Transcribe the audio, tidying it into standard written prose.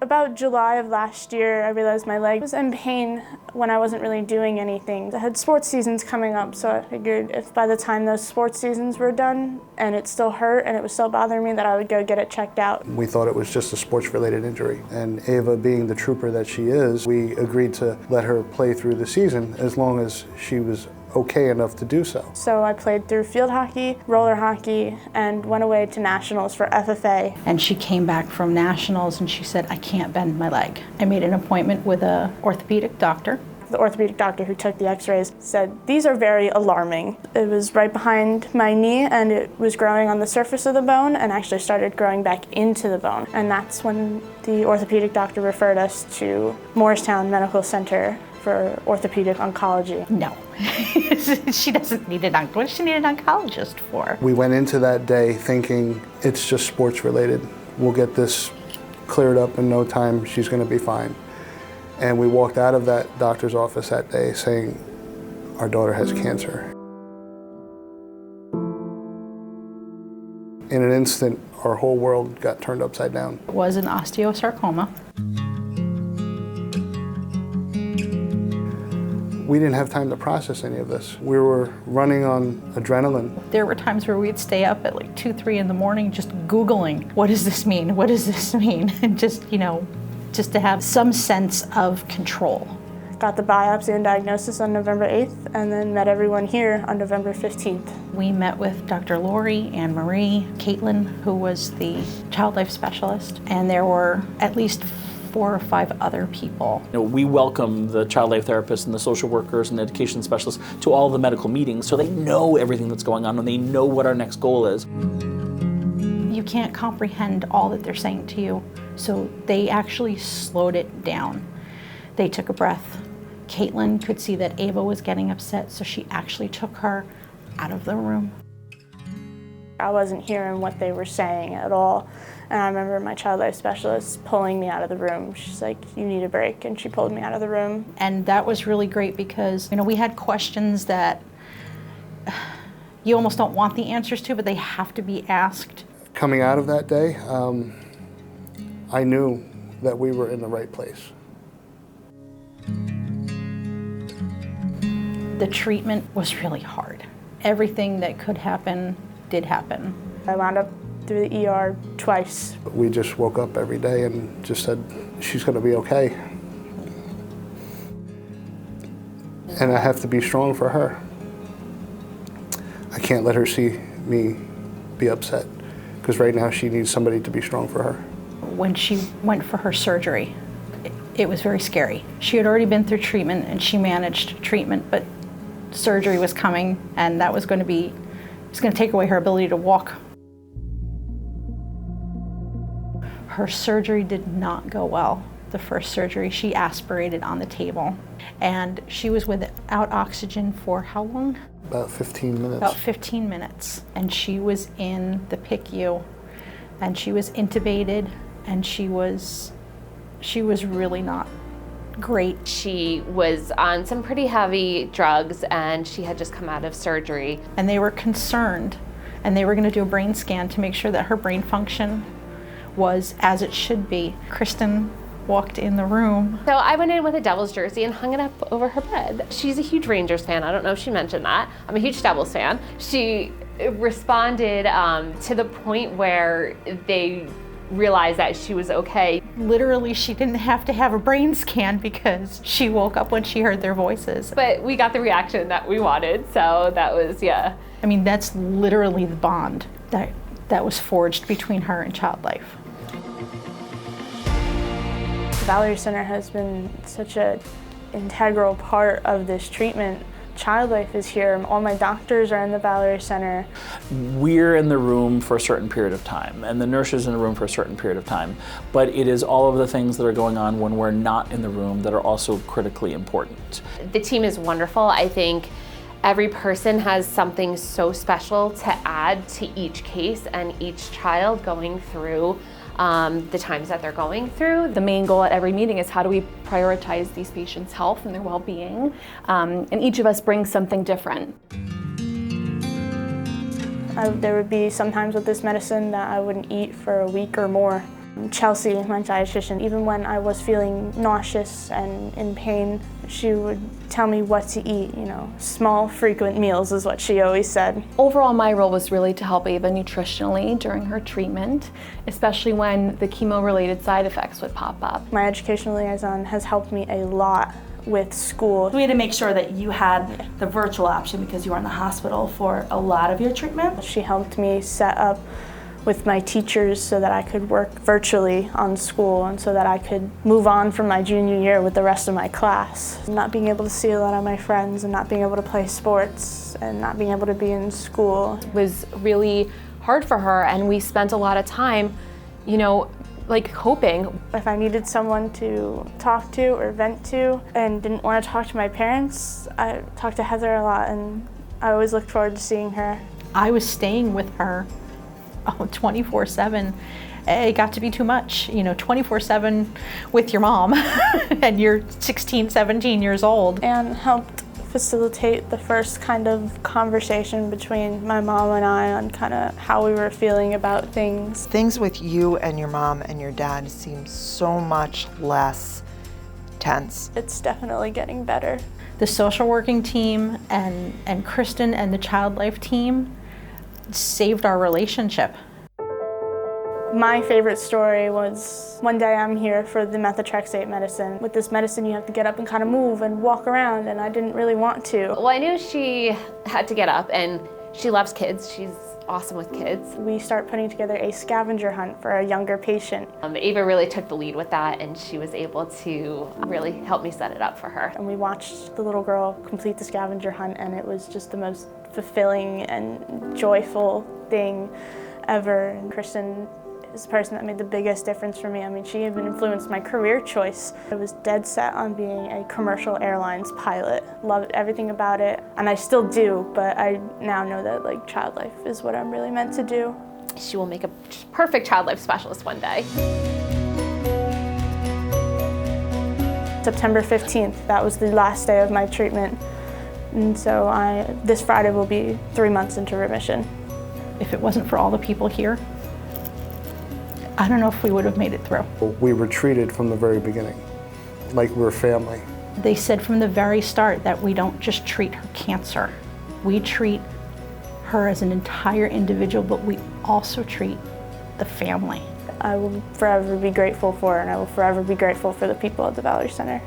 About July of last year, I realized my leg was in pain when I wasn't really doing anything. I had sports seasons coming up, so I figured if by the time those sports seasons were done and it still hurt and it was still bothering me, that I would go get it checked out. We thought it was just a sports-related injury, and Ava, being the trooper that she is, we agreed to let her play through the season as long as she was okay enough to do so. So I played through field hockey, roller hockey, and went away to nationals for FFA. And she came back from nationals and she said, I can't bend my leg. I made an appointment with an orthopedic doctor. The orthopedic doctor who took the x-rays said, these are very alarming. It was right behind my knee and it was growing on the surface of the bone and actually started growing back into the bone. And that's when the orthopedic doctor referred us to Morristown Medical Center for orthopedic oncology. No, she doesn't need an oncologist. What does she need an oncologist for? We went into that day thinking it's just sports related. We'll get this cleared up in no time. She's going to be fine. And we walked out of that doctor's office that day saying, our daughter has cancer. In an instant, our whole world got turned upside down. It was an osteosarcoma. We didn't have time to process any of this. We were running on adrenaline. There were times where we'd stay up at like 2, 3 in the morning just Googling, what does this mean? What does this mean? And just, just to have some sense of control. Got the biopsy and diagnosis on November 8th and then met everyone here on November 15th. We met with Dr. Lori, Anne Marie, Caitlin, who was the child life specialist, and there were at least 4 or 5 other people. We welcome the child life therapists and the social workers and the education specialists to all the medical meetings so they know everything that's going on and they know what our next goal is. You can't comprehend all that they're saying to you, so they actually slowed it down. They took a breath. Caitlin could see that Ava was getting upset, so she actually took her out of the room. I wasn't hearing what they were saying at all. And I remember my child life specialist pulling me out of the room. She's like, you need a break, and she pulled me out of the room. And that was really great because, we had questions that you almost don't want the answers to, but they have to be asked. Coming out of that day, I knew that we were in the right place. The treatment was really hard. Everything that could happen did happen. I wound up through the ER twice. We just woke up every day and just said, she's going to be okay. And I have to be strong for her. I can't let her see me be upset, because right now she needs somebody to be strong for her. When she went for her surgery, it was very scary. She had already been through treatment and she managed treatment, but surgery was coming and that was going to take away her ability to walk. Her surgery did not go well. The first surgery, she aspirated on the table. And she was without oxygen for how long? About 15 minutes. About 15 minutes. And she was in the PICU. And she was intubated. And she was really not great. She was on some pretty heavy drugs and she had just come out of surgery. And they were concerned. And they were going to do a brain scan to make sure that her brain function was as it should be. Kristen walked in the room. So I went in with a Devils jersey and hung it up over her bed. She's a huge Rangers fan. I don't know if she mentioned that. I'm a huge Devils fan. She responded to the point where they realized that she was okay. Literally, she didn't have to have a brain scan because she woke up when she heard their voices. But we got the reaction that we wanted, so that was, yeah. I mean, that's literally the bond that was forged between her and Child Life. The Valerie Center has been such an integral part of this treatment. Child Life is here. All my doctors are in the Valerie Center. We're in the room for a certain period of time, and the nurse is in the room for a certain period of time. But it is all of the things that are going on when we're not in the room that are also critically important. The team is wonderful. I think every person has something so special to add to each case and each child going through the times that they're going through. The main goal at every meeting is how do we prioritize these patients' health and their well-being, and each of us brings something different. There would be sometimes with this medicine that I wouldn't eat for a week or more. Chelsea, my dietitian, even when I was feeling nauseous and in pain, she would tell me what to eat, small, frequent meals is what she always said. Overall, my role was really to help Ava nutritionally during her treatment, especially when the chemo-related side effects would pop up. My educational liaison has helped me a lot with school. We had to make sure that you had the virtual option because you were in the hospital for a lot of your treatment. She helped me set up with my teachers so that I could work virtually on school and so that I could move on from my junior year with the rest of my class. Not being able to see a lot of my friends and not being able to play sports and not being able to be in school was really hard for her, and we spent a lot of time, coping. If I needed someone to talk to or vent to and didn't want to talk to my parents, I talked to Heather a lot, and I always looked forward to seeing her. I was staying with her 24/7. It got to be too much, 24/7 with your mom and you're 16, 17 years old. And helped facilitate the first kind of conversation between my mom and I on kind of how we were feeling about things. Things with you and your mom and your dad seem so much less tense. It's definitely getting better. The social working team and Kristen and the child life team saved our relationship. My favorite story was one day I'm here for the methotrexate medicine. With this medicine you have to get up and kind of move and walk around, and I didn't really want to. Well, I knew she had to get up, and she loves kids. She's awesome with kids. We start putting together a scavenger hunt for a younger patient. Ava really took the lead with that, and she was able to really help me set it up for her. And we watched the little girl complete the scavenger hunt, and it was just the most fulfilling and joyful thing ever. And Kristen is the person that made the biggest difference for me. I mean, she even influenced my career choice. I was dead set on being a commercial airlines pilot. Loved everything about it, and I still do, but I now know that child life is what I'm really meant to do. She will make a perfect child life specialist one day. September 15th, that was the last day of my treatment. And so this Friday will be 3 months into remission. If it wasn't for all the people here, I don't know if we would have made it through. We were treated from the very beginning, like we were family. They said from the very start that we don't just treat her cancer. We treat her as an entire individual, but we also treat the family. I will forever be grateful for her, and I will forever be grateful for the people at the Valerie Center.